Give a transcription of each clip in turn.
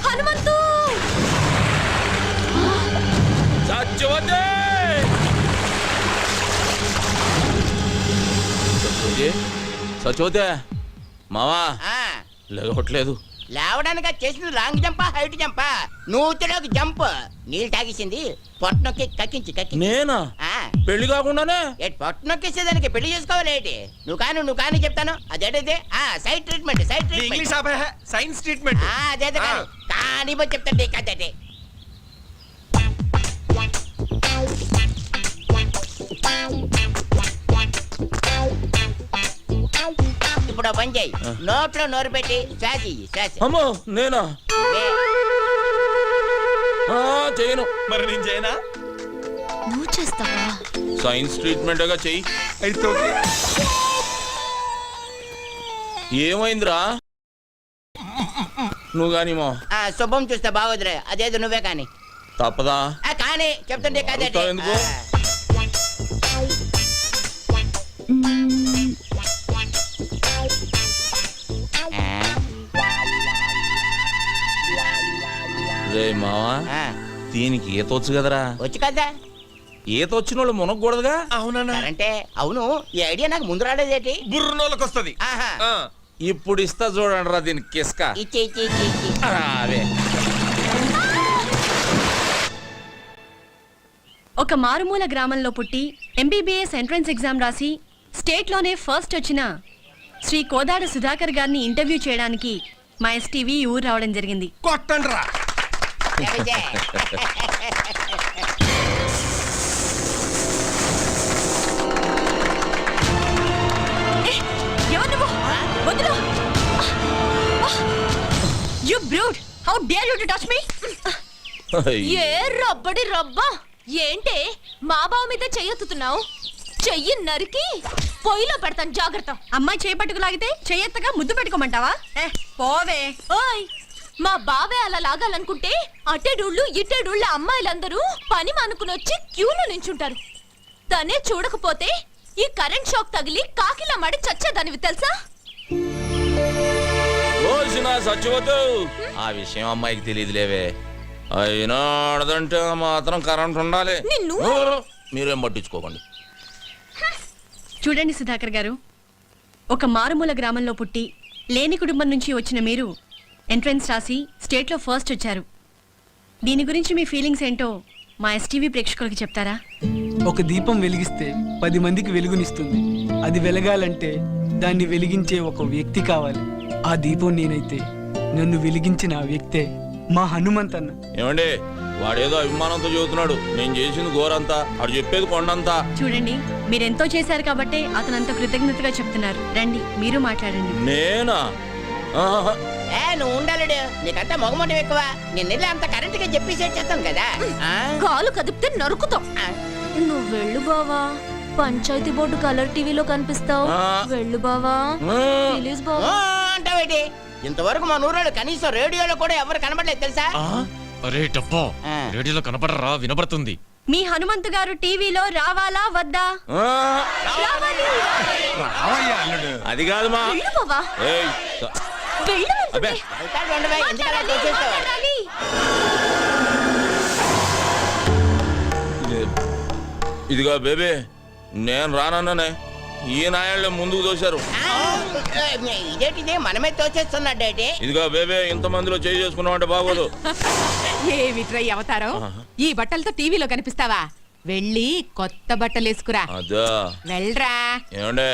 హనుమంతు సచోతే మావా లేవట్లేదు. లేవడానికి చేసింది లాంగ్ జంపా హైట్ జంపా? నూతిలోకి జంప్. నీళ్ళు తాగేసింది పొట్టనొక్కి కక్కించి నేనా? పెళ్లి కాకుండానే పొట్టనొక్కేసేదానికి పెళ్లి చేసుకోవాలి ఏంటి? నువ్వు కానీ చెప్తాను. అదేంటే సైడ్ ట్రీట్మెంట్ సైన్స్ ట్రీట్మెంట్ అదే కానీ చెప్తాండి కదే. ఇప్పుడు పని చేయి, నోట్లో నోరు పెట్టి శ్వాస శ్వాస. అమ్మో నేనా? చేయను. మరి నేను చేయనా? నువ్వు చేస్తావా? సైన్స్ ట్రీట్మెంట్ గా చెయ్యి. అయితే ఓకే. ఏమైందిరా? నువ్వు కాని మా శుభం చూస్తే బాగోదురే. అదేదో నువ్వే కానీ. తప్పదా? కానీ చెప్తుంటే కదే. ఎందుకు? రే మావా, దీనికి ఈత వచ్చు కదరా? వచ్చు కదా. ఈత వచ్చిన వాళ్ళు మునగకూడదుగా? అవునా? అంటే అవును. ఈ ఐడియా నాకు ముందు రాలేదేటి? బుర్రనోళ్ళకి వస్తుంది. ఇప్పుడు ఇస్తా చూడండి రా దీనికి కిస్క. అదే ఒక మారుమూల గ్రామంలో పుట్టి ఎంబీబీఎస్ ఎంట్రన్స్ ఎగ్జామ్ రాసి స్టేట్లోనే ఫస్ట్ వచ్చిన శ్రీ కోదాడ సుధాకర్ గారిని ఇంటర్వ్యూ చేయడానికి మా ఎస్టీవీ ఊరు రావడం జరిగింది. కొట్టండ్రా. You brute! How dare you to touch me? ఏ రబ్బడి రబ్బా, ఏంటే మా బావ మీద చెయ్యెత్తుతున్నావు? చెయ్యి నరికి పొయ్యిలో పెడతాను, జాగ్రత్త. అమ్మాయి చేయి పట్టుకు లాగితే చెయ్యెత్తగా ముద్దు పెట్టుకోమంటావా? పోవే. ఓయ్, మా బావే అలా లాగాలనుకుంటే అట్టేడూళ్ళు ఇట్టేడూళ్ళ అమ్మాయిలందరూ పని మానుకుని వచ్చి క్యూలో నించుంటారు. తనే చూడకపోతే ఈ కరెంట్ షాక్ తగిలి కాకిలా మడి చచ్చేదానివి తెలుసా? సచ్చిపోతూ ఆ విషయం అమ్మాయికి తెలియదులేవే. అయినా ఆడదంటే మాత్రం కరెంట్ ఉండాలి. మీరేం పట్టించుకోకండి. చూడండి సుధాకర్ గారు, ఒక మారుమూల గ్రామంలో పుట్టి లేని కుటుంబం నుంచి వచ్చిన మీరు ఎంట్రన్స్ రాసి స్టేట్లో ఫస్ట్ వచ్చారు. దీని గురించి మీ ఫీలింగ్స్ ఏంటో మా ఎస్టీవీ ప్రేక్షకులకి చెప్తారా? ఒక దీపం వెలిగిస్తే 10 మందికి వెలుగునిస్తుంది. అది వెలగాలంటే దాన్ని వెలిగించే ఒక వ్యక్తి కావాలి. ఆ దీపం నేనైతే నన్ను వెలిగించిన ఆ వ్యక్తే మా హనుమంతన్న. ఏమండి, వాడేదో అభిమానంతో చెబుతున్నాడు. నేను చేసింది ఘోరంతా, వాడు చెప్పేది కొండంతా. చూడండి, మీరెంతో చేశారు కాబట్టి అతను అంత కృతజ్ఞతగా చెప్తున్నారు. రండి మీరు మాట్లాడండి. నేనా? నువ్వు ఉండాలడు. నీకంతా మొగమొట్టం ఎక్కువ. నిన్న అంత కరెంట్ గా చెప్పేసి చేస్తాను కదా. కాలు కదిపితే నరుకుతాం. నువ్వు వెళ్ళు బావా, పంచాయతీ బోర్డు కలర్ టీవీలో కనిపిస్తావు. వెళ్ళు బావా, ప్లీజ్ బావా. అంటావేటి? ఇంతవరకు మా నూరాడు కనీసం రేడియోలో కూడా ఎవరు కనబడలేదు తెలుసా? అరే డబ్బా, రేడియోలో కనపడరా? వినపడుతుంది. మీ హనుమంతు గారు టీవీలో రావాలా వద్దా? అది కాదు మా. ఇదిగో బేబీ, నేను రానన్నానే. ఈ నాయాళ్ళే ముందుకు తోశారు. ఇదేంటిది మనమే తోచేస్తున్నాడేటి? ఇదిగో బేబీ, ఇంత మందిలో చేయి చేసుకున్నావు అంటే బాగోదు. ఏమిట్రై అవతారం? ఈ బట్టలతో టీవీలో కనిపిస్తావా? వెళ్ళి కొత్త బట్టలు వేసుకురా. అదా వెళ్ళరా. ఏమండే,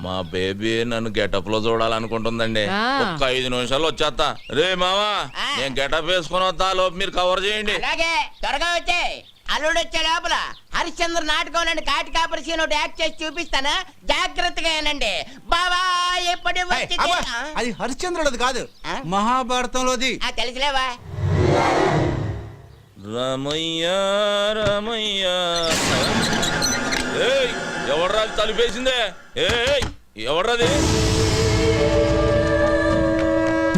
మా బేబీ నన్ను గెటప్ లో చూడాలనుకుంటుందండి. ఒక్క 5 నిమిషాలు వచ్చేస్తా. రే మావా, నేను గెటప్ వేసుకుని వస్తా, లోపు మీరు కవర్ చేయండి. అలాగే, త్వరగా వచ్చే. అల్లుడు వచ్చే లోపల హరిశ్చంద్ర నాటకంలోని కాటి కాపరి సీన్ ఒకటి యాక్ట్ చేసి చూపిస్తాను. జాగ్రత్తగా ఏనండి బావా. ఎప్పుడు అది హరిశ్చంద్రుడు కాదు, మహాభారతంలోది. తెలుసులేవా? రమయ్య రమయ్య. ఎవడ్రాది తలుపేసిందే? ఎవడ్రాది?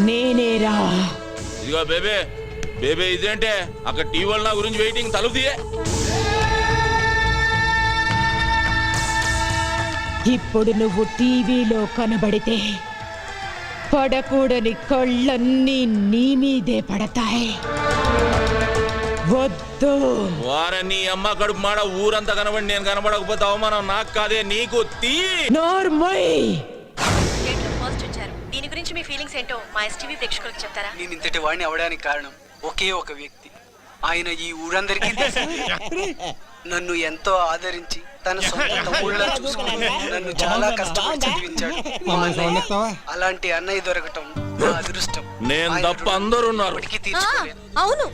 నేనేరా. ఇదిగో బేబే, బేబే ఇదేంటే అక్కడ టీవీ నా గురించి వెయిటింగ్. తలుపు తీయే. ఇప్పుడు నువ్వు టీవీలో కనబడితే పడకూడని కళ్ళన్నీ నీ మీదే పడతాయి. వద్దు. వారని అమ్మ కడుపు మాడ ఊరంతా కనబడి నేను కనబడకపోతే అవమానం నాకు కాదే నీకు. తీ నోర్మై. స్టేట్లో ఫస్ట్ వచ్చారు. దీని గురించి మీ ఫీలింగ్స్ ఏంటో మా ఎస్టీవీ ప్రేక్షకులకు చెప్తారా? నేను ఇంతటి వాడిని అవడానికి కారణం ఒకే ఒక వ్యక్తి. ఆయన ఈ ఊరందరికీ తెలుసు. నన్ను ఎంతో ఆదరించి తన సొంత తమ్ముళ్ళ చూసుకుని నన్ను చాలా కష్టపడి చదివించాడు. అలాంటి అన్నయ్య దొరకటం నా అదృష్టం. నేను తప్ప అందరూ ఉన్నారు. ఇప్పటికీ ఆ, తీర్చుకోలేను. అవును,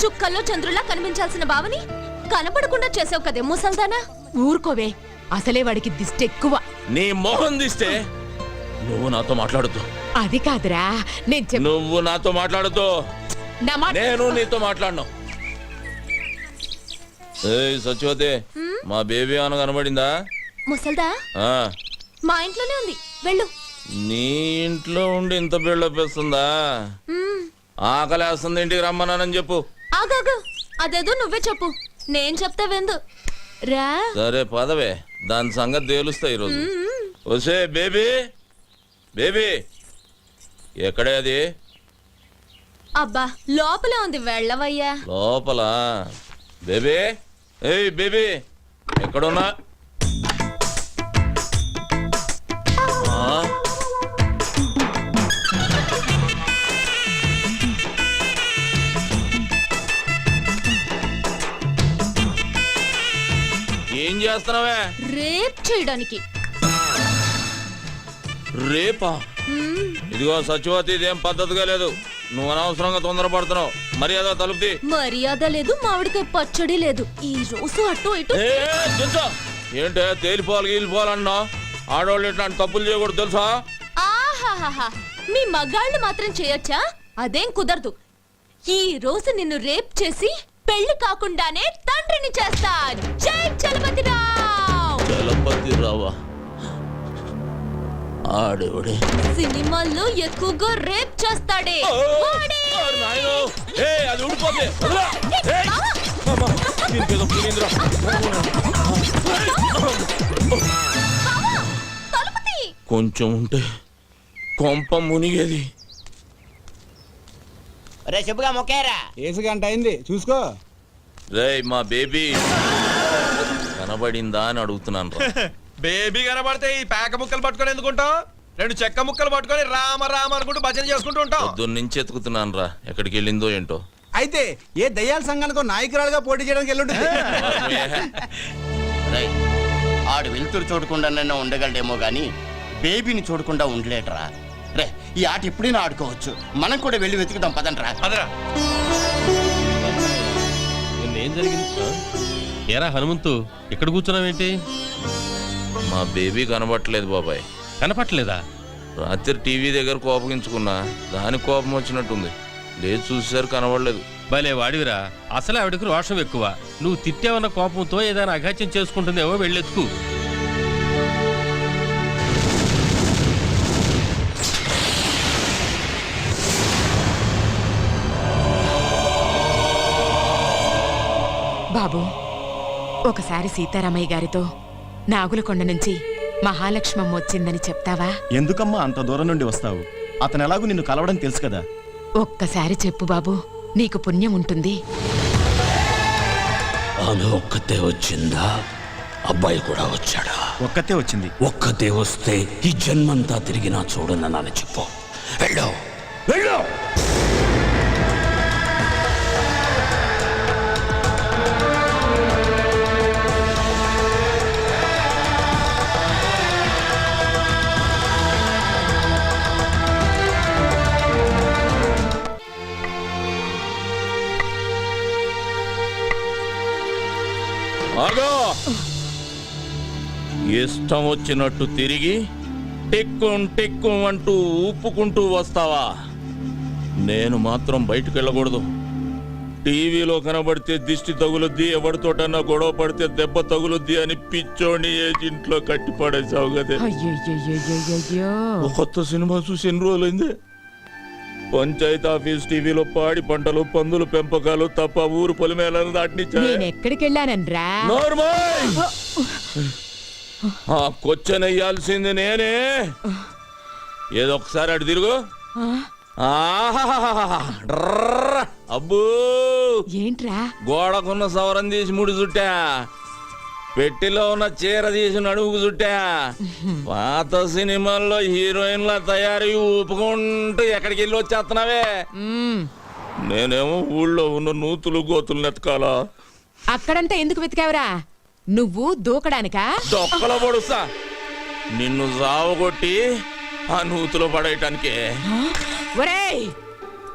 చుక్కల్లో చంద్రులా కనిపించాల్సిన బావని కనపడకుండా చేసావు కదే ముసల్దానా. ఊరుకోవే, అసలే వాడికి దిష్టి ఎక్కువ. నీ మొహం తీస్తే నువ్వు నాతో మాట్లాడుతూ. అది కాదురా, నేను నువ్వు నాతో మాట్లాడుతూ నా మాట. నేను నీతో మాట్లాడను. ఏయ్ సత్యవతి, మా బేబీ ఏమైనా కనబడిందా? ముసల్దా ఆ, మా ఇంట్లోనే ఉంది, వెళ్ళు. నీ ఇంట్లో ఉండి ఇంత బిల్డప్ వేస్తుందా? మ్మ్. ఆకలేస్తుంది, ఇంటికి రమ్మన్నానని చెప్పు. ఆగాగు, అదేదో నువ్వే చెప్పు, నేను చెప్తా వెందు. రా. సరే పదవే, దాని సంగతి తేలుస్తా ఈరోజు. వసే బేబీ, బేబీ ఎక్కడే అది? అబ్బా లోపలే ఉంది, వెళ్ళవయ్యా. లోపల. బేబీ, ఏయ్ బేబీ ఎక్కడున్నా? ఆ? ఏం చేస్తున్నావే? రేప్ చేయడానికి. రేపా? ఇదిగో సత్యవతి, ఇదేం పద్ధతిగా లేదు. నువ్వు అనవసరంగా తొందరపడుతున్నావు. మర్యాద తలుపుతి. మర్యాద లేదు, మామిడికాయ పచ్చడి లేదు. ఈ రోజు అటు ఇటు. ఏంటే తేలిపోవాలి గీలిపోవాలన్నా? ఆడవాళ్ళు ఇట్లాంటి తప్పులు చేయకూడదు తెలుసా? ఆహాహాహా, మీ మగాళ్ళు మాత్రం చేయొచ్చా? అదేం కుదరదు. ఈ రోజు నిన్ను రేప్ చేసి పెళ్లి కాకుండానే తండ్రిని చేస్తా. జై చలపతిరావ్. చలపతిరావా? ఆడేవాడే సినిమాల్లో ఎక్కువగా రేప్ చేస్తాడే వాడే. అది ఊడిపోతే తలుపుతీ. కొంచెం ఉంటే కొంప మునిగేది. రే చెప్పుగా మొక్కేరా. ఏసు గంట అయింది చూసుకో. రేయ్ మా బేబీ కనబడిందా అని అడుగుతున్నాను రా. బేబీ కనబడితే ఈ పేక ముక్కలు పట్టుకొని ఎందుకుంటావు? 2 చెక్క ముక్కలు పట్టుకొని రామ రామ అనుకుంటూ భజన చేసుకుంటూ ఉంటావు. పొద్దున్నుంచి ఎత్తుకుతున్నాను రా, ఎక్కడికి వెళ్ళిందో ఏంటో. అయితే ఏ దయ్యాల సంఘానికో నాయకురాలుగా పోటీ చేయడానికి వెళ్ళుంటుంది. రేయ్, ఆడు వెలుతురు చూడకుండా ఉండగలడేమో గాని బేబీని చూడకుండా ఉండలేటరా. రే, ఈ ఆట ఎప్పుడైనా ఆడుకోవచ్చు. మనం కూడా వెళ్ళి వెతుకుదాం పదండ్రా. అదరా ఏం జరిగింది? ఏరా హనుమంతు, ఇక్కడ కూర్చున్నావేంటి? మా బేబీ కనబట్టలేదు బాబాయ్. కనపట్లేదా? రాత్రి టీవీ దగ్గర కోపగించుకున్నా, దానికి కోపం వచ్చినట్టుంది. లేదు చూసేసరికి కనబడలేదు. భలే వాడివిరా, అసలే ఆవిడకి రోషం ఎక్కువ. నువ్వు తిట్టావన్న కోపంతో ఏదైనా అఘాత్యం చేసుకుంటుందేమో, వెళ్ళెత్తుకు. బాబు, ఒకసారి సీతారామయ్య గారితో నాగులకొండ నుంచి మహాలక్ష్మమ్మ వచ్చిందని చెప్తావా? ఎందుకమ్మా అంత దూరం నుండి వస్తావు? అతను ఎలాగూ నిన్ను కలవడం తెలుసు కదా. ఒక్కసారి చెప్పు బాబు, నీకు పుణ్యం ఉంటుంది. ఆమె ఒక్కతే వచ్చిందా? అబ్బాయి కూడా వచ్చాడా? ఒక్కతే వచ్చింది. ఒక్కతే వస్తే ఈ జన్మంతా తిరిగినా చూడనని చెప్పు. వెళ్ళు, వెళ్ళు. ఆగో! ఇష్టం వచ్చినట్టు తిరిగి టిక్కు అంటూ ఊపుకుంటూ వస్తావా? నేను మాత్రం బయటకు వెళ్ళకూడదు. టీవీలో కనబడితే దిష్టి తగులుద్ది, ఎవరితోటన్నా గొడవ పడితే దెబ్బ తగులుద్ది అని పిచ్చోని ఏజింట్లో కట్టి పడేసావు కదే. కొత్త సినిమా చూసి ఎన్ని రోజులైంది? పంచాయతీ ఆఫీస్ టీవీలో పాడి పంటలు, పందులు పెంపకాలు తప్ప ఊరు పొలిమేలను నేనెక్కడికి వెళ్ళానన్రా? ఆ కొచ్చనెయ్యాల్సింది నేనే. ఏదో ఒకసారి అటు తిరుగు. ఆహాహాహాహా. డ్రర్ర. అబ్బో ఏంట్రా గోడకున్న సవరం తీసి ముడి చుట్టా, పెట్టిలో ఉన్న చీర తీసి నడుముకు చుట్టా. పాత సినిమాల్లో హీరోయిన్ల తయారీ ఊపుకుంటూ ఎక్కడికి వెళ్ళి వచ్చేస్తున్నావే. నేనేమో ఊళ్ళో ఉన్న నూతులు గోతులు ఎతకాలా. అక్కడంతా ఎందుకు వెతికావురా? నువ్వు దూకడానికా? దొక్కల పొడుస్తా నిన్ను సావగొట్టి ఆ నూతులో పడేయటానికే. ఒరేయ్,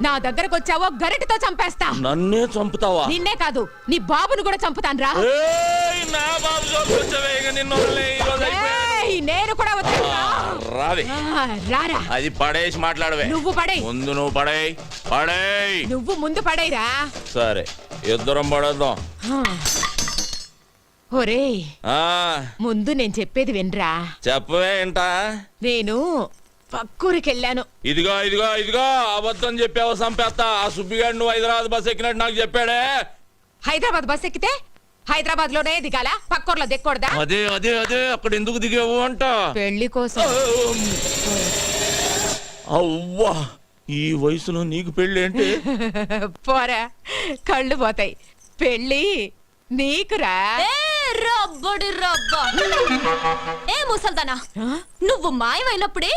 నా దగ్గరకు వచ్చావో గరిటతో చంపేస్తా. నన్నే చంపుతావా? నిన్నే కాదు, నీ బాబును కూడా చంపుతాను రా. ఏయ్, నా బాబు చూపించవే, ఇక నిన్ను వదిలే, ఈ రోజు అయిపోయాను. ఏయ్, నేను కూడా వదిలేస్తా. రావే, రారా. అది పడేసి మాట్లాడవే. నువ్వు పడేయ్. ముందు నువ్వు పడేయ్. పడేయ్. నువ్వు ముందు పడేరా. సరే, ఇద్దరం పడేద్దాం. ఒరేయ్, ఆ ముందు నేను చెప్పేది వినరా. చెప్పవే ఏంటా? నేను పక్కూరికెళ్ళాను. ఇదిగో ఇదిగో ఇదిగో, అబద్ధం చెప్పావు, సంపేస్తా. ఆ సుబ్బిగాడు నువ్వు హైదరాబాద్ బస్ ఎక్కినట్టు నాకు చెప్పాడే. హైదరాబాద్ బస్ ఎక్కితే హైదరాబాద్ లోనే దిగాల, పక్కూర్లో దిక్కకూడదా? అదే అదే అదే, అక్కడ ఎందుకు దిగావు అంట. పెళ్లి కోసం. అవ్వా, ఈ వయసులో నీకు పెళ్ళి ఏంటి? పోరా, కళ్ళు పోతాయి. పెళ్లి నీకురా. రబ్బడి రబ్బ. ఏ ముసల్దానా, నువ్వు మాయమైనప్పుడే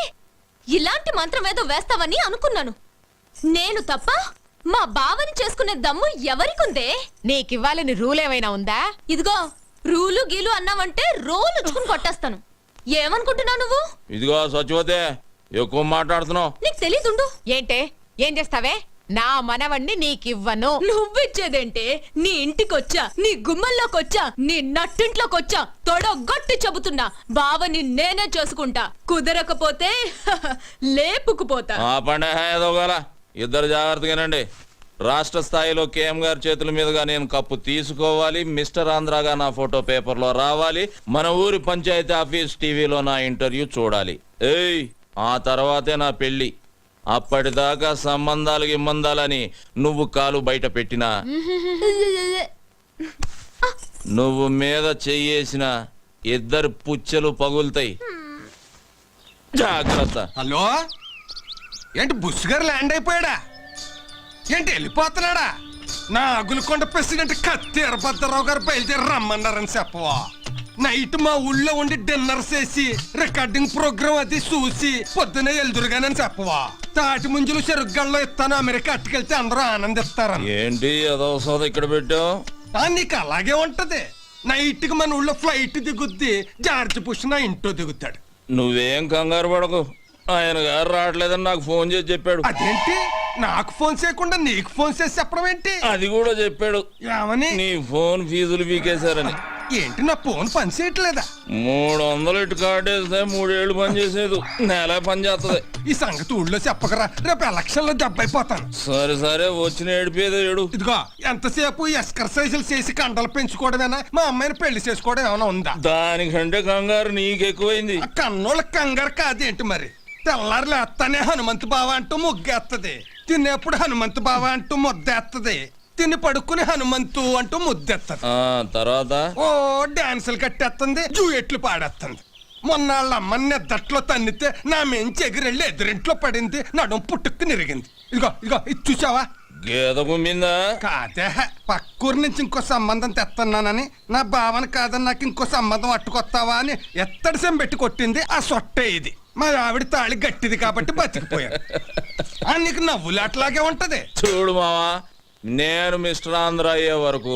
ఇలాంటి మంత్రం ఏదో వేస్తావని అనుకున్నాను. నేను తప్ప మా బావని చేసుకునే దమ్ము ఎవరికుందే? నీకివ్వాలని రూల్ ఏమైనా ఉందా? ఇదిగో, రూలు గీలు అన్నావంటే రోలు ఉచ్చుకుని కొట్టేస్తాను. ఏమనుకుంటున్నావు నువ్వు? ఇదిగో సచివతే, ఎక్కువ మాట్లాడుతున్నావు. నీకు తెలీదుండు. ఏంటే, ఏం చేస్తావే? నా మనవణ్ణి నీకివ్వను. నువ్విచ్చేదేంటే? నీ ఇంటికొచ్చా, నీ గుమ్మల్లోకొచ్చా, నీ నట్టింట్లోకొచ్చా తొడగొట్టి చెబుతున్నా, బావని నేనే చేసుకుంటా. కుదరకపోతే లేపుకుపోతా. ఆ పండే ఏదోగల, ఇద్దరు జాగ్రత్తగానండి. రాష్ట్ర స్థాయిలో కేఎం గారి చేతుల మీదుగా నేను కప్పు తీసుకోవాలి. మిస్టర్ ఆంధ్రాగా నా ఫోటో పేపర్లో రావాలి. మన ఊరి పంచాయతీ ఆఫీస్ టీవీలో నా ఇంటర్వ్యూ చూడాలి. ఏయ్, ఆ తర్వాతే నా పెళ్లి. అప్పటిదాకా సంబంధాలు గిమ్మందాలని నువ్వు కాలు బయట పెట్టినా, నువ్వు మీద చెయ్యేసిన ఇద్దరు పుచ్చలు పగులుతాయి. జాగ్రత్త. హలో, ఏంటి బుష్ గారు ల్యాండ్ అయిపోయాడా? ఏంటి వెళ్ళిపోతున్నాడా? నా అగులకొండ ప్రెసిడెంట్ కత్తి ఎర్రభద్రరావు గారు బయలుదేరి రమ్మన్నారని చెప్పవా? నైట్ మా ఊళ్ళో ఉండి డిన్నర్ చేసి రికార్డింగ్ ప్రోగ్రామ్ అది చూసి పొద్దునే ఎల్దురుగానని చెప్పవా? తాటి ముంజులు చెరుగ్గల్లో ఇస్తాను, అమెరికా అట్టుకెళ్తే అందరూ ఆనందిస్తారని. ఏంటి అదో సోద ఇక్కడ పెట్టావు? నీకు అలాగే ఉంటది. నైట్ కి మన ఊళ్ళో ఫ్లైట్ దిగుద్ది, జార్జ్ బుష్ నా ఇంట్లో దిగుతాడు. నువ్వేం కంగారు పడకు, ఆయన గారు రావట్లేదని నాకు ఫోన్ చేసి చెప్పాడు. అదేంటి, నాకు ఫోన్ చేయకుండా నీకు ఫోన్ చేసి చెప్పడం ఏంటి? అది కూడా చెప్పాడు. ఏమని? నీ ఫోన్ ఫీజులు పీకేశారని. ఏంటి, నా ఫోన్ పని చేయట్లేదా? 300 ఇటు కార్డు వేస్తే 3 ఏళ్ళు పని చేసేది, నెల పని చేస్తుంది. ఈ సంగతి ఊళ్ళో చెప్పకరా, రేపు ఎలక్షన్ లో దెబ్బైపోతాను. సరే సరే, వచ్చిన ఏడిపోయేది ఏడు. ఇదిగో, ఎంతసేపు ఎక్సర్సైజులు చేసి కండలు పెంచుకోవడమేనా? మా అమ్మాయిని పెళ్లి చేసుకోవడం ఏమైనా ఉందా? దానికంటే కంగారు నీకెక్కువైంది. కన్నోళ్ళ కంగారు కాదేంటి మరి? తెల్లారు లేస్తానే హనుమంతు బావ అంటూ ముగ్గేస్తుంది, తినేప్పుడు హనుమంతు బావ అంటూ ముద్దేస్తుంది, తిని పడుకుని హనుమంతు అంటూ ముద్దెత్తది. తర్వాత ఓ డాన్సులు కట్టేస్తుంది, జూయెట్లు పాడేస్తుంది. మొన్న వాళ్ళ అమ్మని నిద్దట్లో తన్నితే నా మెంచి ఎగిరెళ్ళి ఎదురింట్లో పడింది, నడుం పుట్టుక్కు నిరిగింది. ఇదిగో ఇదిగో, ఇది చూసావా? గీత కుమ్మిందా? కాదే, పక్కూరు నుంచి ఇంకో సంబంధం తెస్తున్నానని, నా భావన కాదని నాకు ఇంకో సంబంధం అట్టుకొస్తావా అని ఎత్తడి సెం పెట్టి కొట్టింది. ఆ సొట్టే ఇది. మా ఆవిడ తాళి గట్టిది కాబట్టి బతికిపోయాను. నీకు నవ్వులాట్లాగే ఉంటది. చూడు మావా, నేను మిస్టర్ ఆంధ్ర అయ్యే వరకు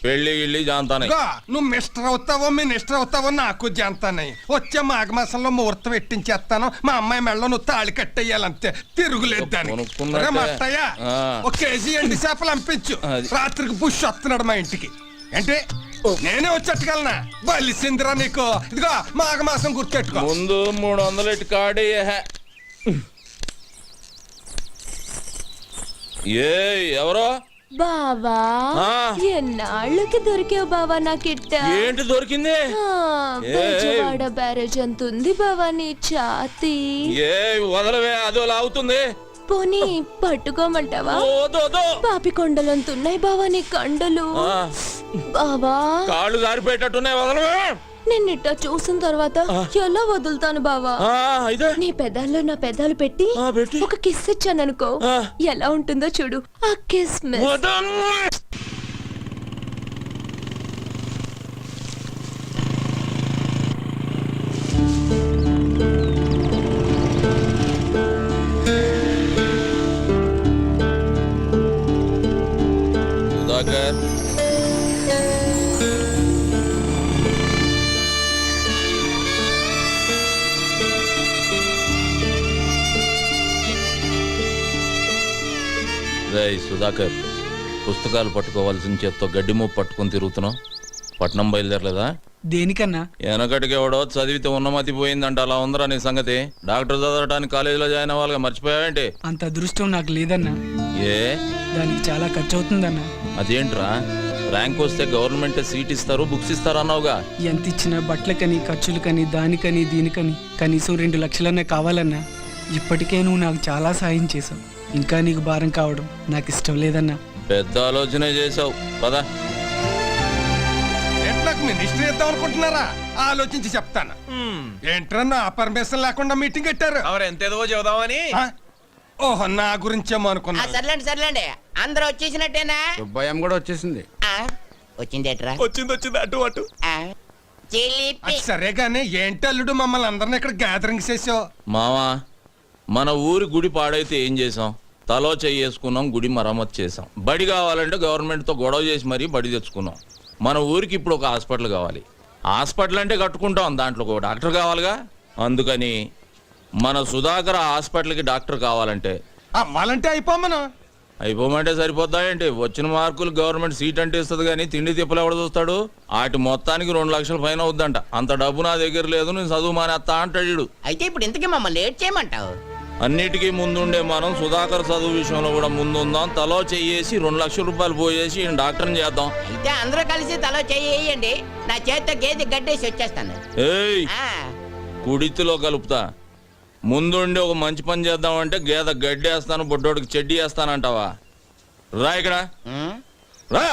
పెళ్లి గిళ్ళి జాంతానే. నువ్వు మిస్టర్ అవుతావో మినిస్టర్ అవుతావో నాకు జాంతానయ్యి. వచ్చే మాఘమాసంలో ముహూర్తం పెట్టించేస్తాను. మా అమ్మాయి మెళ్ళలో నువ్వు తాళి కట్టేయాలంతే, తిరుగులేదు దానికి. మట్టయ్య, ఒక కేజీ ఎండి చేపలు పంపించు. రాత్రికి బుష్ వస్తున్నాడు మా ఇంటికి. అంటే నేనే వచ్చేట్టుకెళ్ళనా? బలిసిందిరా నీకు. ఇదిగో, మాఘమాసం గుర్తెట్టుకో. ముందు 300 ఇటు కార్డు ఏ ఎవరో బావా, ఎన్నాళ్ళకి దొరికావు బావా నాకిట్ట. ఏంటి దొరికింది? బెజవాడ బ్యారేజ్ అంత ఉంది బావా నీ ఛాతీ. ఏ వదలవే, అదో లాగుతుంది. పోనీ పట్టుకోమంటావా? పాపికొండలంతున్నాయి బావా నీ కండలు. బావా, కాళ్ళు జారిపోయేటట్టున్నాయి, వదలవే. నిన్నిట్టా చూసిన తర్వాత ఎలా వదులుతాను బావా? అయితే నీ పెదాల్లో నా పెదాలు పెట్టి పెట్టి. ఒక కిస్ ఇచ్చాననుకో, ఎలా ఉంటుందో చూడు ఆ కిస్ మిస్. సుధాకర్, రేయ్ సుధాకర్, పుస్తకాలు పట్టుకోవాల్సిన చేత్తో గడ్డి మూపు పట్టుకొని తిరుగుతున్నావు. పట్నం బయలుదేరలేదా? దేనికన్నా? వెనకటికి ఎవడో చదివితే ఉన్నమతి పోయిందంట, అలా ఉందరా నీ సంగతి? డాక్టర్ చదవడానికి కాలేజీలో జాయిన్ అవ్వాలిగా, మర్చిపోయావేంటి? అంత అదృష్టం నాకు లేదన్నా. ఏ దానికి చాలా ఖర్చు అవుతుందన్నా. అదేంట్రా, ర్యాంక్ వస్తే గవర్నమెంట్ సీట్ ఇస్తారు, బుక్స్ ఇస్తారు అన్నావుగా? ఎంత ఇచ్చినా బట్టలకని, ఖర్చులకని, దానికని దీనికని కనీసం 2 లక్షలన్నా కావాలన్నా. ఇప్పటికే నువ్వు నాకు చాలా సాయం చేసావు. ఇంకా నీకు భారం కావడం నాకు ఇష్టం లేదన్నా. పెద్ద ఆలోచనే చేసావు పదా. నాకు మినిస్టర్ ఇద్దాం అనుకుంటున్నారా? ఆలోచించి చెప్తాను. ఏంట్రా నా పర్మిషన్ లేకుండా మీటింగ్ పెట్టారు? ఎంతేదో చెబుదామని. ఓహో, నా గురించేమో అనుకున్నా. సర్లేండి సర్లేండి, అందరూ వచ్చేసినట్టేనా? సుబ్బయ్యం కూడా వచ్చేసింది. వచ్చిందేట్రా? వచ్చింది అటు అటు. జిలిపి. అది సరే గానీ ఏంటి అల్లుడు మమ్మల్ని అందరిని ఇక్కడ గ్యాదరింగ్ చేసావు? మావా, మన ఊరి గుడి పాడైతే ఏం చేసాం? తలో చేసుకున్నాం, గుడి మరమ్మతు చేసాం. బడి కావాలంటే గవర్నమెంట్తో గొడవ చేసి మరీ బడి తెచ్చుకున్నాం. మన ఊరికి ఇప్పుడు ఒక హాస్పిటల్ కావాలి. హాస్పిటల్ అంటే కట్టుకుంటాం, దాంట్లో ఒక డాక్టర్ కావాలిగా. అందుకని మన సుధాకర్ హాస్పిటల్కి డాక్టర్ కావాలంటే అవ్వాలంటే అయిపోమను. అయిపోమంటే సరిపోద్దా ఏంటి? వచ్చిన మార్కులు గవర్నమెంట్ సీట్ అంటే ఇస్తుంది, కానీ తిండి తిప్పలు ఎవడ చూస్తాడు? వాటి మొత్తానికి 2 లక్షల పైన అవుద్దంట. అంత డబ్బు నా దగ్గర లేదు, నేను చదువు మానేస్తా అంటాడు. అయితే ఇప్పుడు ఇంతకీ మమ్మల్ని లేట్ చేయమంటావు? అన్నిటికీ ముందుండే మనం సుధాకర్ చదువు విషయంలో కూడా ముందుందాం. తలో చెయ్యేసి 2 లక్షల రూపాయలు పోయేసి ఈయన డాక్టర్ని చేద్దాం. అయితే అందరూ కలిసి తలో చేయండి, నా చేత్తో గేదె గడ్డేసి వచ్చేస్తాను. ఏయ్, కుడితిలో కలుపుతా. ముందుండి ఒక మంచి పని చేద్దామంటే గేదె గడ్డేస్తాను, బొడ్డోడికి చెడ్డీ వేస్తానంటావా? రా ఇక్కడ రా.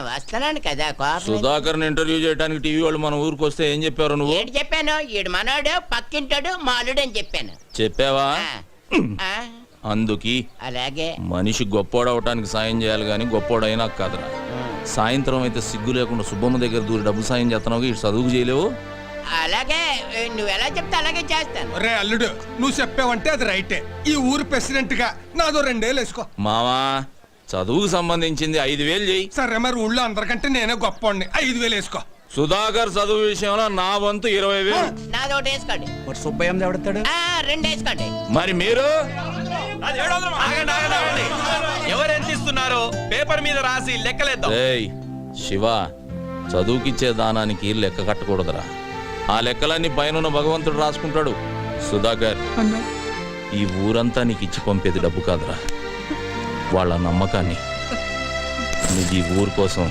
వస్తున్నాను కదా. సుధాకర్ని ఇంటర్వ్యూ చేయడానికి టీవీ వాళ్ళు మన ఊరికి వస్తే ఏం చెప్పారు నువ్వు? ఏంటి చెప్పాను? ఈడు మనోడు, పక్కింటాడు, మాలుడు అని చెప్పాను. చెప్పావా? ఆ, అందుకి అలాగే. మనిషి గొప్పోడవటానికి సాయం చేయాలి కానీ గొప్పోడైనా కాదురా. సాయంత్రం అయితే సిగ్గు లేకుండా సుబ్బమ్మ దగ్గర దూరి డబ్బు సాయం చేస్తున్నావు, ఇటు చదువుకు చేయలేవు. అలాగే, నువ్వు ఎలా చెప్తే అలాగే చేస్తాను. రే అల్లుడు, నువ్వు చెప్పావంటే అది రైటే. ఈ ఊరు ప్రెసిడెంట్ గా నాదో 2 ఏళ్ళు వేసుకో. మావా, చదువుకు సంబంధించింది 5,000 చెయ్యి. సరే, మరి ఊళ్ళో అందరికంటే నేనే గొప్ప. 5,000 వేసుకో. సుధాకర్ చదువు విషయంలో నా వంతు 20,000. నాది ఒకటి వేసుకోండి. సుబ్బయ్యం ఎవడతాడు? 2 వేసుకోండి. మరి మీరు? ఎవరెంత ఇస్తున్నారో పేపర్ మీద రాసి లెక్కలేద్దాం. ఏయ్ శివ, చదువుకిచ్చే దానానికి లెక్క కట్టకూడదురా. ఆ లెక్కలన్నీ పైన భగవంతుడు రాసుకుంటాడు. సుధాకర్, ఈ ఊరంతా నీకు ఇచ్చి పంపేది డబ్బు కాదురా, వాళ్ళ నమ్మకాన్ని. నువ్వు ఈ ఊరు కోసం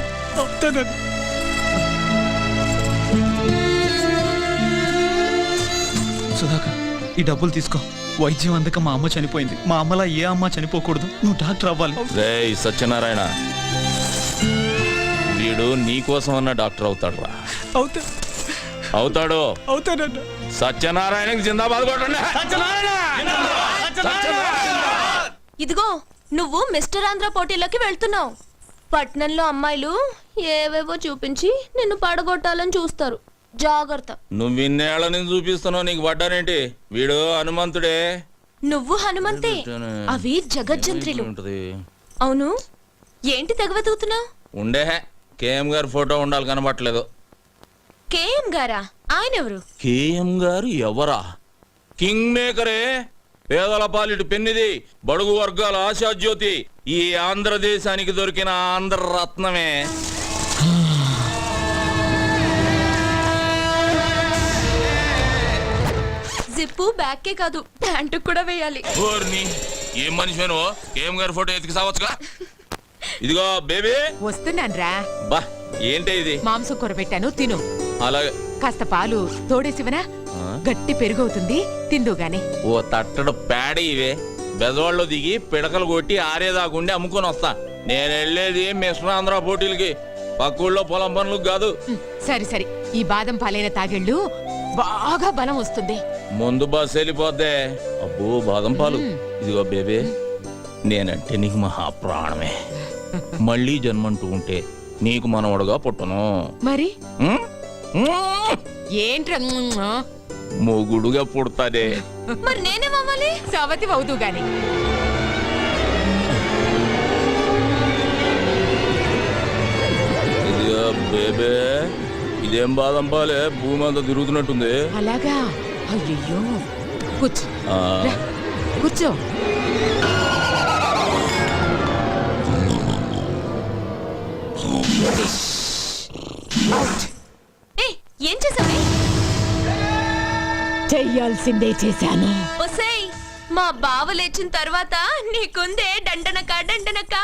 సుధాకర్, ఈ డబ్బులు తీసుకో. వైద్యం అందక మా అమ్మ చనిపోయింది. మా అమ్మలా ఏ అమ్మ చనిపోకూడదు. నువ్వు డాక్టర్ అవ్వాలి. రేయ్ సత్యనారాయణ, వీడు నీకోసం అన్న డాక్టర్ అవుతాడు రా. అవుతాడు. సత్యనారాయణకి జిందాబాద్ కొట్టండి. ఇదిగో, నువ్వు మిస్టర్ ఆంధ్ర పోటీలోకి వెళ్తున్నావు. పట్నంలో అమ్మాయిలు ఏవేవో చూపించి నిన్ను పడగొట్టాలని చూస్తారు. జాగ్రత్త. నువ్వు ఇన్నేళ్ల నుంచి చూపిస్తున్నావు, నీకు పడ్డానేంటి? వీడు హనుమంతుడే. నువ్వు హనుమంతే, అవి జగజ్జంత్రులు. అవును, ఏంటి తెగవెతుకుతున్నావు? ఉండే కేఎం గారి ఫోటో ఉండాలి, కనబట్టలేదు. కేఎం గారా? ఆయన ఎవరు? కేఎం గారు ఎవరా? కింగ్ మేకరే, పేదల పాలిటి పెన్నిది, బడుగు వర్గాల ఆశాజ్యోతి, ఈ ఆంధ్రదేశానికి దొరికిన ఆంధ్ర రత్నమే. జిప్పు బ్యాక్కే కాదు, ప్యాంటు కూడా వేయాలి. ఏం మనిషి కేఎం గారి ఫోటో ఎతికి సావచ్చుగా. ఇదిగో బేబీ, వస్తున్నాను రా. బా ఏంటి ఇది? మాంసం కూర పెట్టాను, తిను. అలాగే. కాస్త పాలు తోడేసివనా? గట్టి పెరుగవుతుంది, తిందు గాని. ఓ తట్టడు పేడ ఇవే. బెజవాళ్ళు దిగి పిడకలు కొట్టి ఆరేదాకుండి అమ్ముకొని వస్తా. నేను వెళ్ళేది మిశ్రాంధ్ర పోటీలకి, పక్కూళ్ళో పొలం పనులకు కాదు. సరే సరే, ఈ బాదం పాలైన తాగెళ్ళు బాగా బలం వస్తుంది. ముందు బస్ వెళ్ళిపోద్దే. అబ్బో బాదం పాలు. ఇదిగో బేబే, నేనంటే నీకు మహా ప్రాణమే. మళ్ళీ జన్మంటూ ఉంటే నీకు మనవడుగా పుట్టను. మరి ఉమ్? ఉమ్. ఏంట్రా మొగుడుగా పుడతాదే. మరి నేనేమవ్వాలి? సవతి అవుతూ గాని. ఇదిగో బేబే, ఇదేం బాదం పాలే, భూమి అంతా తిరుగుతున్నట్టుంది. అలాగా? అయ్యో, కూర్చో ఆ, రా, కూర్చో. ఏయ్, ఏం చేసావే? చెయ్యాల్సిందే చేశాను. ఒసేయ్, మా బావ లేచిన తర్వాత నీకుందే డండనక డండనక.